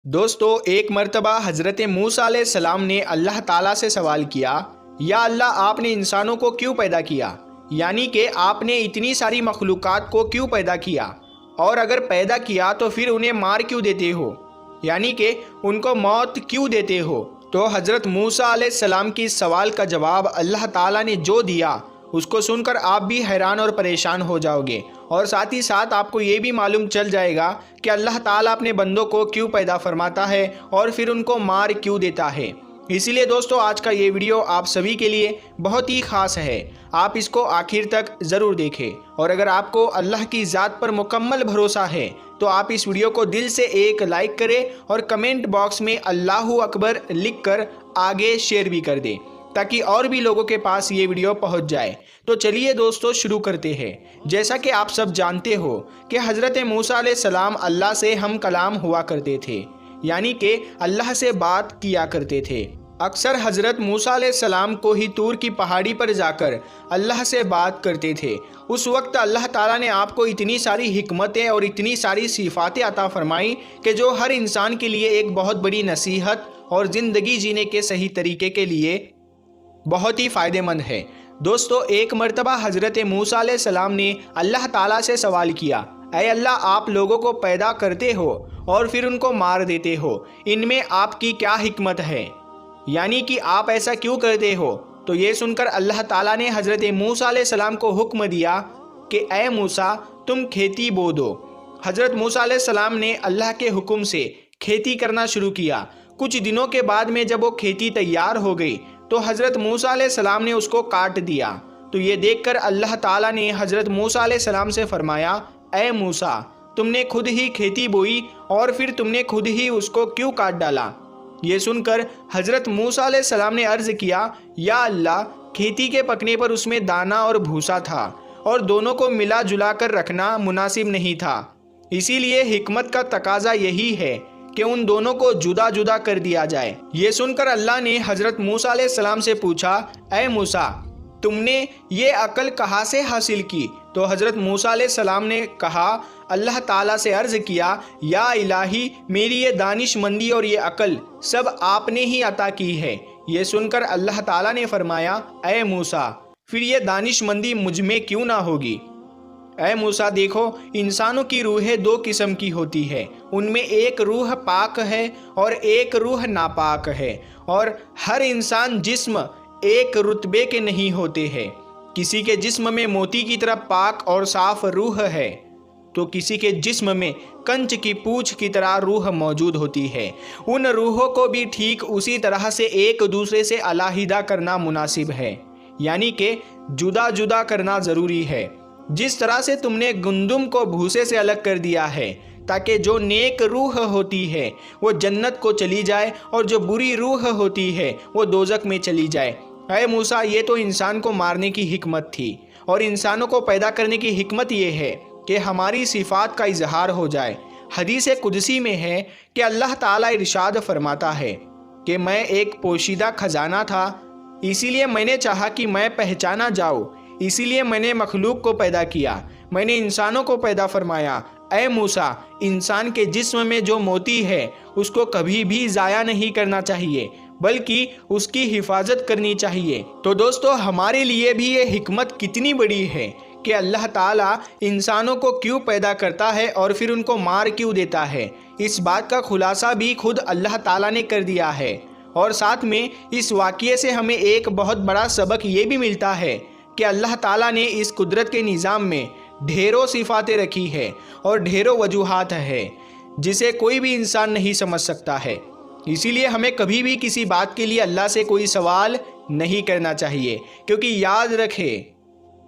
दोस्तों, एक मर्तबा हज़रत मूसा अलैहिस्सलाम ने अल्लाह ताला से सवाल किया, या अल्लाह आपने इंसानों को क्यों पैदा किया? यानी कि आपने इतनी सारी मखलूक़ात को क्यों पैदा किया? और अगर पैदा किया तो फिर उन्हें मार क्यों देते हो? यानी कि उनको मौत क्यों देते हो? तो हज़रत मूसा अलैहिस्सलाम की इस सवाल का जवाब अल्लाह ताला ने जो दिया उसको सुनकर आप भी हैरान और परेशान हो जाओगे, और साथ ही साथ आपको ये भी मालूम चल जाएगा कि अल्लाह ताला अपने बंदों को क्यों पैदा फरमाता है और फिर उनको मार क्यों देता है। इसीलिए दोस्तों, आज का ये वीडियो आप सभी के लिए बहुत ही ख़ास है। आप इसको आखिर तक ज़रूर देखें, और अगर आपको अल्लाह की ज़ात पर मुकम्मल भरोसा है तो आप इस वीडियो को दिल से एक लाइक करें और कमेंट बॉक्स में अल्लाहू अकबर लिख कर आगे शेयर भी कर दें, ताकि और भी लोगों के पास ये वीडियो पहुंच जाए। तो चलिए दोस्तों, शुरू करते हैं। जैसा कि आप सब जानते हो कि हज़रत मूसा अलैहिस्सलाम अल्लाह से हम कलाम हुआ करते थे, यानी कि अल्लाह से बात किया करते थे। अक्सर हज़रत मूसा अलैहिस्सलाम को ही तूर की पहाड़ी पर जाकर अल्लाह से बात करते थे। उस वक्त अल्लाह ताला ने आपको इतनी सारी हिकमतें और इतनी सारी सिफ़ातें अता फरमाई कि जो हर इंसान के लिए एक बहुत बड़ी नसीहत और ज़िंदगी जीने के सही तरीके के लिए बहुत ही फ़ायदेमंद है। दोस्तों, एक मर्तबा हज़रत मूसा अलैहिस्सलाम ने अल्लाह ताला से सवाल किया, ऐ अल्लाह, आप लोगों को पैदा करते हो और फिर उनको मार देते हो, इनमें आपकी क्या हिकमत है? यानी कि आप ऐसा क्यों करते हो? तो ये सुनकर अल्लाह ताला ने हज़रत मूसा अलैहिस्सलाम को हुक्म दिया कि ऐ मूसा, तुम खेती बो दो। हज़रत मूसा अलैहिस्सलाम ने अल्लाह के हुक्म से खेती करना शुरू किया। कुछ दिनों के बाद में जब वो खेती तैयार हो गई तो हज़रत मूसा अलैहिस्सलाम ने उसको काट दिया। तो ये देखकर अल्लाह ताला ने हज़रत मूसा अलैहिस्सलाम से फरमाया, ऐ मूसा, तुमने खुद ही खेती बोई और फिर तुमने खुद ही उसको क्यों काट डाला? ये सुनकर हज़रत मूसा अलैहिस्सलाम ने अर्ज़ किया, या अल्लाह, खेती के पकने पर उसमें दाना और भूसा था और दोनों को मिला जुला कर रखना मुनासिब नहीं था। इसीलिए हिकमत का तकाजा यही है कि उन दोनों को जुदा जुदा कर दिया जाए। ये सुनकर अल्लाह ने हज़रत मूसा अलैहिस्सलाम से पूछा, ऐ मूसा, तुमने ये अकल कहाँ से हासिल की? तो हज़रत मूसा अलैहिस्सलाम ने कहा, अल्लाह ताला से अर्ज़ किया, या इलाही, मेरी ये दानिशमंदी और ये अकल सब आपने ही अता की है। ये सुनकर अल्लाह ताला ने फरमाया, ऐ मूसा, फिर ये दानिशमंदी मुझ में क्यों ना होगी? ऐ मूसा, देखो, इंसानों की रूहें दो किस्म की होती है। उनमें एक रूह पाक है और एक रूह नापाक है, और हर इंसान जिस्म एक रुतबे के नहीं होते हैं। किसी के जिस्म में मोती की तरह पाक और साफ रूह है, तो किसी के जिस्म में कंच की पूंछ की तरह रूह मौजूद होती है। उन रूहों को भी ठीक उसी तरह से एक दूसरे से अलहदा करना मुनासिब है, यानी कि जुदा जुदा करना ज़रूरी है। जिस तरह से तुमने गंदुम को भूसे से अलग कर दिया है ताकि जो नेक रूह होती है वो जन्नत को चली जाए और जो बुरी रूह होती है वो दोज़ख में चली जाए। ऐ मूसा, ये तो इंसान को मारने की हिकमत थी, और इंसानों को पैदा करने की हिकमत ये है कि हमारी सिफ़ात का इजहार हो जाए। हदीस कुदसी में है कि अल्लाह ताला इरशाद फरमाता है कि मैं एक पोशीदा खजाना था, इसीलिए मैंने चाहा कि मैं पहचाना जाऊँ, इसीलिए मैंने मखलूक को पैदा किया, मैंने इंसानों को पैदा फरमाया। ऐ मूसा, इंसान के जिस्म में जो मोती है उसको कभी भी ज़ाया नहीं करना चाहिए, बल्कि उसकी हिफाजत करनी चाहिए। तो दोस्तों, हमारे लिए भी ये हिकमत कितनी बड़ी है कि अल्लाह ताला इंसानों को क्यों पैदा करता है और फिर उनको मार क्यों देता है। इस बात का खुलासा भी खुद अल्लाह ताला ने कर दिया है, और साथ में इस वाक़ये से हमें एक बहुत बड़ा सबक ये भी मिलता है कि अल्लाह ताला ने इस कुदरत के निज़ाम में ढेरों सिफ़ातें रखी है और ढेरों वजूहात है जिसे कोई भी इंसान नहीं समझ सकता है। इसीलिए हमें कभी भी किसी बात के लिए अल्लाह से कोई सवाल नहीं करना चाहिए, क्योंकि याद रखें,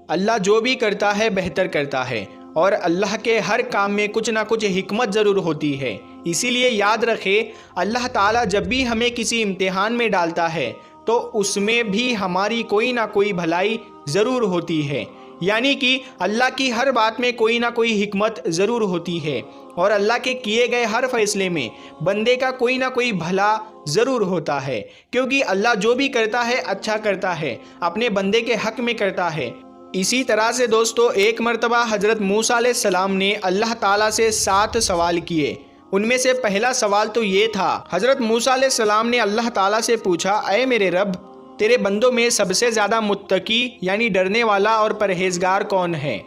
अल्लाह जो भी करता है बेहतर करता है, और अल्लाह के हर काम में कुछ ना कुछ हिकमत ज़रूर होती है। इसीलिए याद रखें, अल्लाह ताला जब भी हमें किसी इम्तिहान में डालता है तो उसमें भी हमारी कोई ना कोई भलाई ज़रूर होती है। यानी कि अल्लाह की हर बात में कोई ना कोई हिकमत ज़रूर होती है, और अल्लाह के किए गए हर फैसले में बंदे का कोई ना कोई भला ज़रूर होता है, क्योंकि अल्लाह जो भी करता है अच्छा करता है, अपने बंदे के हक़ में करता है। इसी तरह से दोस्तों, एक मर्तबा हज़रत मूसा अलैहिस्सलाम ने अल्लाह ताला से 7 सवाल किए। ان میں سے پہلا سوال تو یہ تھا، حضرت موسیٰ علیہ السلام نے اللہ تعالیٰ سے پوچھا، اے میرے رب، تیرے بندوں میں سب سے زیادہ متقی یعنی ڈرنے والا اور پرہیزگار کون ہے؟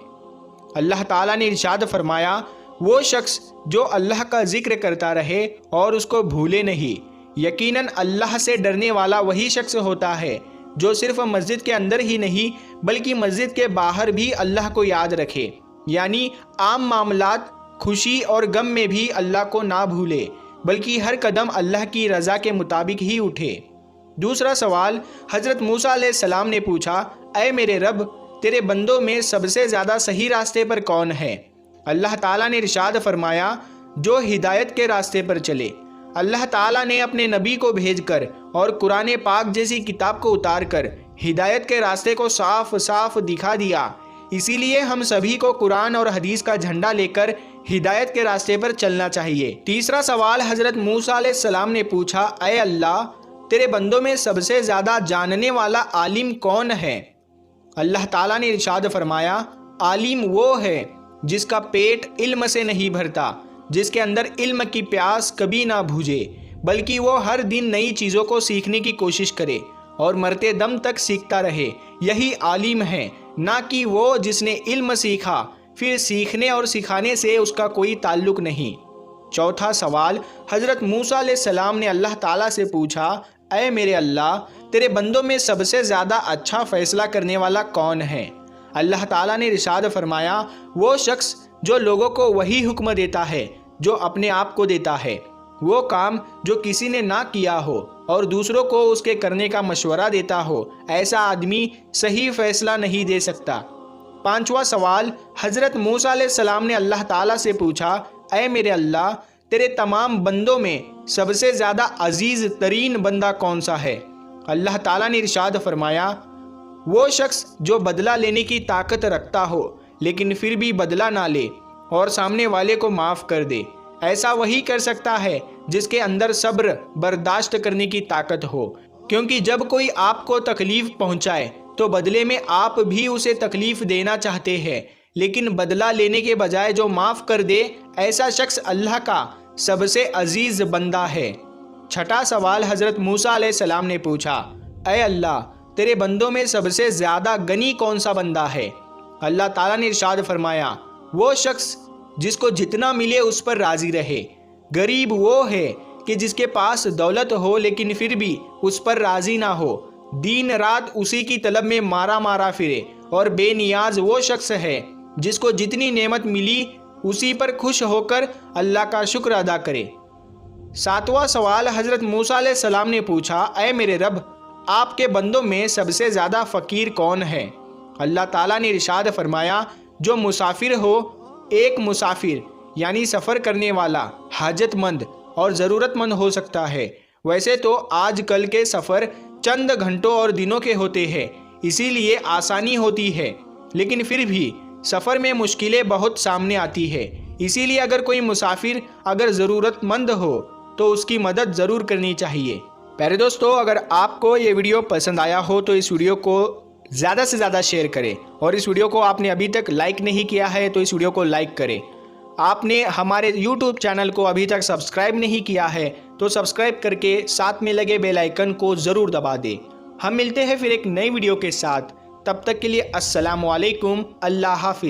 اللہ تعالیٰ نے ارشاد فرمایا، وہ شخص جو اللہ کا ذکر کرتا رہے اور اس کو بھولے نہیں۔ یقیناً اللہ سے ڈرنے والا وہی شخص ہوتا ہے جو صرف مسجد کے اندر ہی نہیں بلکہ مسجد کے باہر بھی اللہ کو یاد رکھے، یعنی عام معاملات، خوشی اور غم میں بھی اللہ کو نہ بھولے بلکہ ہر قدم اللہ کی رضا کے مطابق ہی اٹھے۔ دوسرا سوال حضرت موسیٰ علیہ السلام نے پوچھا، اے میرے رب، تیرے بندوں میں سب سے زیادہ صحیح راستے پر کون ہے؟ اللہ تعالیٰ نے ارشاد فرمایا، جو ہدایت کے راستے پر چلے۔ اللہ تعالیٰ نے اپنے نبی کو بھیج کر اور قرآن پاک جیسی کتاب کو اتار کر ہدایت کے راستے کو صاف صاف دکھا دیا۔ اسی لیے ہم سبھی کو قرآن اور حدیث کا جھنڈا لے کر ہدایت کے راستے پر چلنا چاہیے۔ تیسرا سوال حضرت موسیٰ علیہ السلام نے پوچھا، اے اللہ، تیرے بندوں میں سب سے زیادہ جاننے والا عالم کون ہے؟ اللہ تعالیٰ نے ارشاد فرمایا، عالم وہ ہے جس کا پیٹ علم سے نہیں بھرتا، جس کے اندر علم کی پیاس کبھی نہ بجھے، بلکہ وہ ہر دن نئی چیزوں کو سیکھنے کی کوشش کرے اور مرتے دم تک سیکھتا رہے، یہی عالم ہے، نہ کہ وہ جس نے علم سیکھا پھر سیکھنے اور سکھانے سے اس کا کوئی تعلق نہیں۔ چوتھا سوال حضرت موسیٰ علیہ السلام نے اللہ تعالیٰ سے پوچھا، اے میرے اللہ، تیرے بندوں میں سب سے زیادہ اچھا فیصلہ کرنے والا کون ہے؟ اللہ تعالیٰ نے ارشاد فرمایا، وہ شخص جو لوگوں کو وہی حکم دیتا ہے جو اپنے آپ کو دیتا ہے، وہ کام جو کسی نے نہ کیا ہو اور دوسروں کو اس کے کرنے کا مشورہ دیتا ہو، ایسا آدمی صحیح فیصلہ نہیں دے سکتا۔ پانچواں سوال حضرت موسیٰ علیہ السلام نے اللہ تعالیٰ سے پوچھا، اے میرے اللہ، تیرے تمام بندوں میں سب سے زیادہ عزیز ترین بندہ کون سا ہے؟ اللہ تعالیٰ نے ارشاد فرمایا، وہ شخص جو بدلہ لینے کی طاقت رکھتا ہو لیکن پھر بھی بدلہ نہ لے اور سامنے والے کو معاف کر دے، ایسا وہی کر سکتا ہے جس کے اندر صبر برداشت کرنے کی طاقت ہو، کیونکہ جب کوئی آپ کو تکلیف پہنچائے تو بدلے میں آپ بھی اسے تکلیف دینا چاہتے ہیں، لیکن بدلہ لینے کے بجائے جو معاف کر دے، ایسا شخص اللہ کا سب سے عزیز بندہ ہے۔ چھٹا سوال حضرت موسیٰ علیہ السلام نے پوچھا، اے اللہ، تیرے بندوں میں سب سے زیادہ غنی کون سا بندہ ہے؟ اللہ تعالیٰ نے ارشاد فرمایا، وہ شخص جس کو جتنا ملے اس پر راضی رہے۔ غریب وہ ہے کہ جس کے پاس دولت ہو لیکن پھر بھی اس پر راضی نہ ہو، دن رات اسی کی طلب میں مارا مارا پھرے، اور بے نیاز وہ شخص ہے جس کو جتنی نعمت ملی اسی پر خوش ہو کر اللہ کا شکر ادا کرے۔ ساتواں سوال حضرت موسیٰ علیہ السلام نے پوچھا، اے میرے رب، آپ کے بندوں میں سب سے زیادہ فقیر کون ہے؟ اللہ تعالیٰ نے ارشاد فرمایا، جو مسافر ہو، ایک مسافر یعنی سفر کرنے والا حاجت مند اور ضرورت مند ہو سکتا ہے۔ ویسے تو آج کل کے سفر چند گھنٹوں اور دنوں کے ہوتے ہیں، اسی لیے آسانی ہوتی ہے، لیکن پھر بھی سفر میں مشکلیں بہت سامنے آتی ہے۔ اسی لیے اگر کوئی مسافر اگر ضرورت مند ہو تو اس کی مدد ضرور کرنی چاہیے۔ پیارے دوستو، اگر آپ کو یہ ویڈیو پسند آیا ہو تو اس ویڈیو کو زیادہ سے زیادہ شیئر کریں، اور اس ویڈیو کو آپ نے ابھی تک لائک نہیں کیا ہے تو اس ویڈیو کو لائک کریں۔ آپ نے ہمارے یوٹیوب چینل کو ابھی تک سبسکرائب نہیں کیا ہے تو سبسکرائب کر کے ساتھ میں لگے بیل آئیکن کو ضرور دبا دیں۔ ہم ملتے ہیں پھر ایک نئی ویڈیو کے ساتھ، تب تک کے لیے السلام علیکم، اللہ حافظ۔